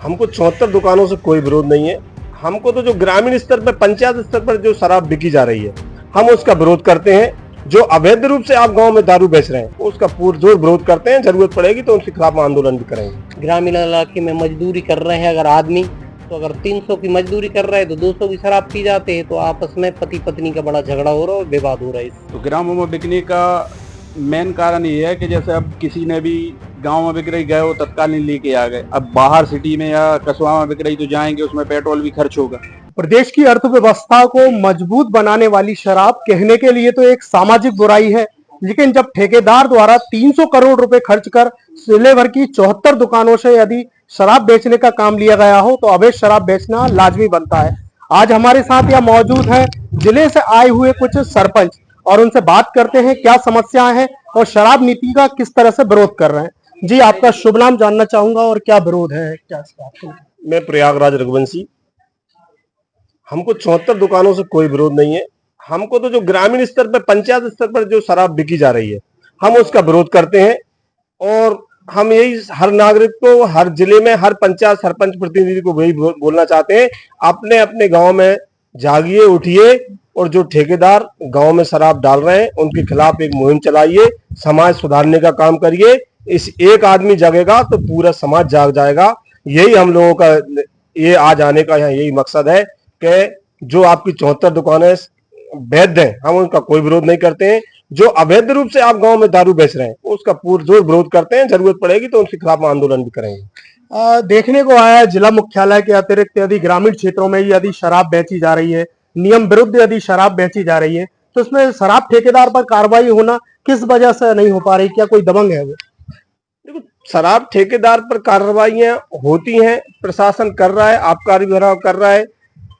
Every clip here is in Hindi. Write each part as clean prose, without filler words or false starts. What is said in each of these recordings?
हमको 74 दुकानों से कोई विरोध नहीं है। हमको तो जो ग्रामीण स्तर पर, पंचायत स्तर पर जो शराब बिकी जा रही है, हम उसका विरोध करते हैं। जो अवैध रूप से आप गांव में दारू बेच रहे हैं, उसका पुरजोर विरोध करते हैं। जरूरत पड़ेगी तो उनके खिलाफ आंदोलन भी करेंगे। ग्रामीण इलाके में मजदूरी कर रहे हैं अगर आदमी, तो अगर 300 की मजदूरी कर रहे हैं तो 200 की शराब पी जाते हैं, तो आपस में पति पत्नी का बड़ा झगड़ा हो रहा है और विवाद हो रहा है। तो ग्रामों में बिकने का मेन कारण ये है कि जैसे अब किसी ने भी गांव में बिक रही गए वो तत्कालीन लेके आ गए। अब बाहर सिटी में या कस्बा में बिक रही तो जाएंगे, उसमें पेट्रोल भी खर्च होगा। प्रदेश की अर्थव्यवस्था को मजबूत बनाने वाली शराब कहने के लिए तो एक सामाजिक बुराई है, लेकिन जब ठेकेदार द्वारा 300 करोड़ रुपए खर्च कर जिले भर की 74 दुकानों से यदि शराब बेचने का काम लिया गया हो तो अवैध शराब बेचना लाजमी बनता है। आज हमारे साथ यह मौजूद है जिले से आए हुए कुछ सरपंच, और उनसे बात करते हैं क्या समस्याएं हैं और शराब नीति का किस तरह से विरोध कर रहे हैं। जी, आपका शुभ नाम जानना चाहूंगा और क्या विरोध है क्या इस बात को? मैं प्रयागराज रघुवंशी। हमको 74 दुकानों से कोई विरोध नहीं है। हमको तो जो ग्रामीण स्तर पर, पंचायत स्तर पर जो शराब बिकी जा रही है, हम उसका विरोध करते हैं। और हम यही हर नागरिक को, हर जिले में, हर पंचायत सरपंच प्रतिनिधि को वही बोलना चाहते हैं, अपने अपने गांव में जागिए, उठिए और जो ठेकेदार गांव में शराब डाल रहे हैं उनके खिलाफ एक मुहिम चलाइए, समाज सुधारने का काम करिए। इस एक आदमी जागेगा तो पूरा समाज जाग जाएगा। यही हम लोगों का ये आज आने का यहाँ यही मकसद है कि जो आपकी 74 दुकानें वैध हैं, हम उनका कोई विरोध नहीं करते हैं। जो अवैध रूप से आप गांव में दारू बेच रहे हैं, उसका पुरजोर विरोध करते हैं। जरूरत पड़ेगी तो उनके खिलाफ आंदोलन भी करेंगे। देखने को आया है जिला मुख्यालय के अतिरिक्त यदि ग्रामीण क्षेत्रों में यदि शराब बेची जा रही है, नियम विरुद्ध यदि शराब बेची जा रही है, तो इसमें शराब ठेकेदार पर कार्रवाई होना किस वजह से नहीं हो पा रही? क्या कोई दबंग है वो? देखो, शराब ठेकेदार पर कार्रवाइयां होती हैं, प्रशासन कर रहा है, आबकारी विभाग कर रहा है।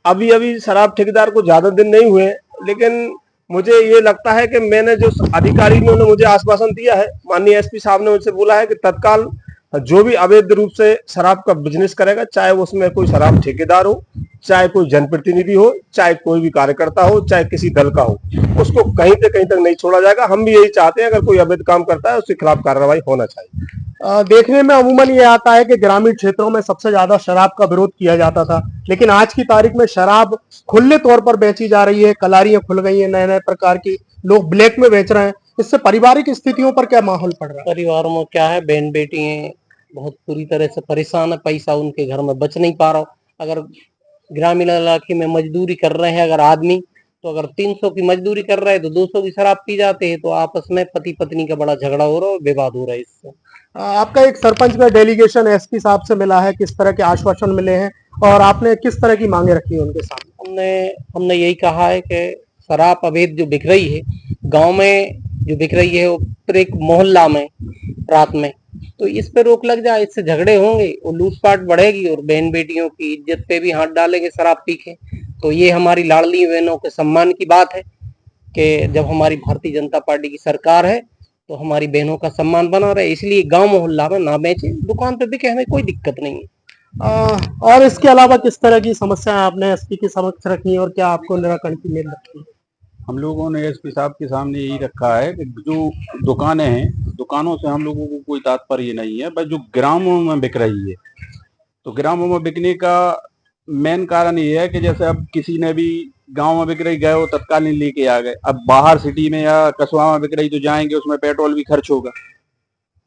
अभी अभी शराब ठेकेदार को ज्यादा दिन नहीं हुए, लेकिन मुझे ये लगता है कि मैंने जो अधिकारी ने मुझे आश्वासन दिया है, माननीय एसपी साहब ने मुझसे बोला है कि तत्काल जो भी अवैध रूप से शराब का बिजनेस करेगा, चाहे उसमें कोई शराब ठेकेदार हो, चाहे कोई जनप्रतिनिधि हो, चाहे कोई भी कार्यकर्ता हो, चाहे किसी दल का हो, उसको कहीं से कहीं तक नहीं छोड़ा जाएगा। हम भी यही चाहते हैं, अगर कोई अवैध काम करता है उसके खिलाफ कार्रवाई होना चाहिए। देखने में अमूमन ये आता है कि ग्रामीण क्षेत्रों में सबसे ज्यादा शराब का विरोध किया जाता था, लेकिन आज की तारीख में शराब खुले तौर पर बेची जा रही है, कलारियां खुल गई हैं, नए नए प्रकार की, लोग ब्लैक में बेच रहे हैं। इससे पारिवारिक स्थितियों पर क्या माहौल पड़ रहा है? परिवारों में क्या है, बहन बेटी बहुत पूरी तरह से परेशान है, पैसा उनके घर में बच नहीं पा रहा। अगर ग्रामीण इलाके में मजदूरी कर रहे हैं अगर आदमी, तो अगर 300 की मजदूरी कर रहे हैं तो 200 की शराब पी जाते हैं, तो आपस में पति पत्नी का बड़ा झगड़ा हो रहा है और विवाद हो रहा है। इससे आपका एक सरपंच का डेलीगेशन एसपी साहब से मिला है, किस तरह के आश्वासन मिले हैं और आपने किस तरह की मांगे रखी है उनके सामने? हमने यही कहा है कि शराब अवैध जो बिक रही है गांव में, जो बिक रही है वो एक मोहल्ला में रात में, तो इस पे रोक लग जाए। इससे झगड़े होंगे और लूटपाट बढ़ेगी और बहन बेटियों की इज्जत पे भी हाथ डालेंगे शराब पी के। तो ये हमारी लाडली बहनों के सम्मान की बात है कि जब हमारी भारतीय जनता पार्टी की सरकार है तो हमारी बहनों का सम्मान बना रहे, इसलिए गांव मोहल्ला में ना बेचे, दुकान पे बिके, हमें कोई दिक्कत नहीं है। और इसके अलावा किस तरह की समस्याएं आपने एसपी के समक्ष रखी और क्या आपको निराकरण की मेल रखी है? हम लोगों ने एसपी साहब के सामने यही रखा है कि जो दुकानें हैं, दुकानों से हम लोगों को कोई तात्पर्य नहीं है, बस जो ग्रामों में बिक रही है, तो ग्रामों में बिकने का मेन कारण ये है कि जैसे अब किसी ने भी गांव में बिक रही गए वो तत्कालीन लेके आ गए। अब बाहर सिटी में या कस्बा में बिक रही तो जाएंगे, उसमें पेट्रोल भी खर्च होगा।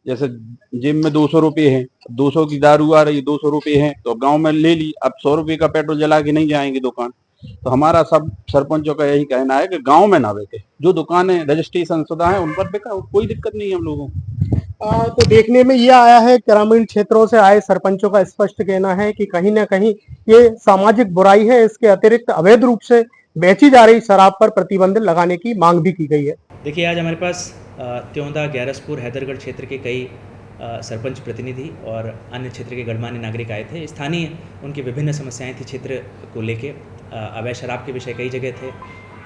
जैसे जेब में 200 रुपये है, 200 की दारू आ रही है, 200 रुपये है, तो गांव में ले ली, अब 100 रुपये का पेट्रोल जला के नहीं जाएंगे दुकान। तो हमारा सब सरपंचों का यही कहना है कि गांव में ना बिके, जो दुकानें रजिस्ट्रेशन शुदा है उन पर बिका, कोई दिक्कत नहीं है हम लोगों को। तो देखने में ये आया है, ग्रामीण क्षेत्रों से आए सरपंचों का स्पष्ट कहना है कि कहीं ना कहीं ये सामाजिक बुराई है। इसके अतिरिक्त अवैध रूप से बेची जा रही शराब पर प्रतिबंध लगाने की मांग भी की गई है। देखिए, आज हमारे पास त्योंदा, ग्यारसपुर, हैदरगढ़ क्षेत्र के कई सरपंच प्रतिनिधि और अन्य क्षेत्र के गणमान्य नागरिक आए थे। स्थानीय उनकी विभिन्न समस्याएं थी क्षेत्र को लेके। अवैध शराब के विषय कई जगह थे,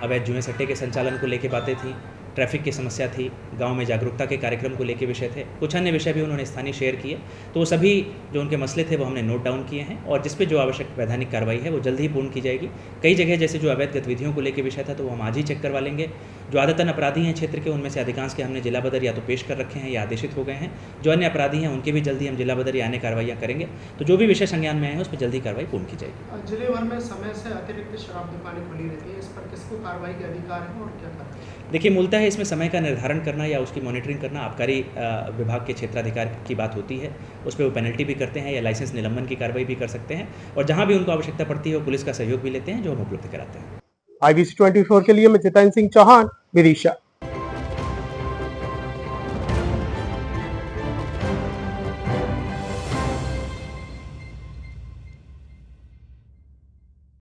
अवैध जुए सट्टे के संचालन को लेके बातें थी, ट्रैफिक की समस्या थी, गांव में जागरूकता के कार्यक्रम को लेके विषय थे, कुछ अन्य विषय भी उन्होंने स्थानीय शेयर किए। तो वो सभी जो उनके मसले थे वो हमने नोट डाउन किए हैं और जिस पे जो आवश्यक वैधानिक कार्रवाई है वो जल्द ही पूर्ण की जाएगी। कई जगह जैसे जो अवैध गतिविधियों को लेकर विषय था तो वो हम आज ही चेक करवा लेंगे। जो आदतन अपराधी हैं क्षेत्र के, उनमें से अधिकांश के हमने जिला बदर या तो पेश कर रखे हैं या आदेशित हो गए हैं। जो अन्य अपराधी हैं उनके भी जल्दी हम जिला बदर या अन्य कार्रवाइयाँ करेंगे। तो जो भी विषय संज्ञान में आए हैं उस पर जल्दी कार्रवाई पूर्ण की जाएगी। जिले भर में समय से अतिरिक्त शराब दुकानें खुली रहती है, इस पर किसको कार्रवाई के अधिकार है और क्या करते हैं? देखिए, मूलतः इसमें समय का निर्धारण करना या उसकी मॉनिटरिंग करना आबकारी विभाग के क्षेत्राधिकार की बात होती है। उस पर वो पेनल्टी भी करते हैं या लाइसेंस निलंबन की कार्रवाई भी कर सकते हैं, और जहां भी उनको आवश्यकता पड़ती है वो पुलिस का सहयोग भी लेते हैं, जो हम उपलब्ध कराते हैं। IBC 24 के लिए मैं जितेंद्र सिंह चौहान, विदिशा।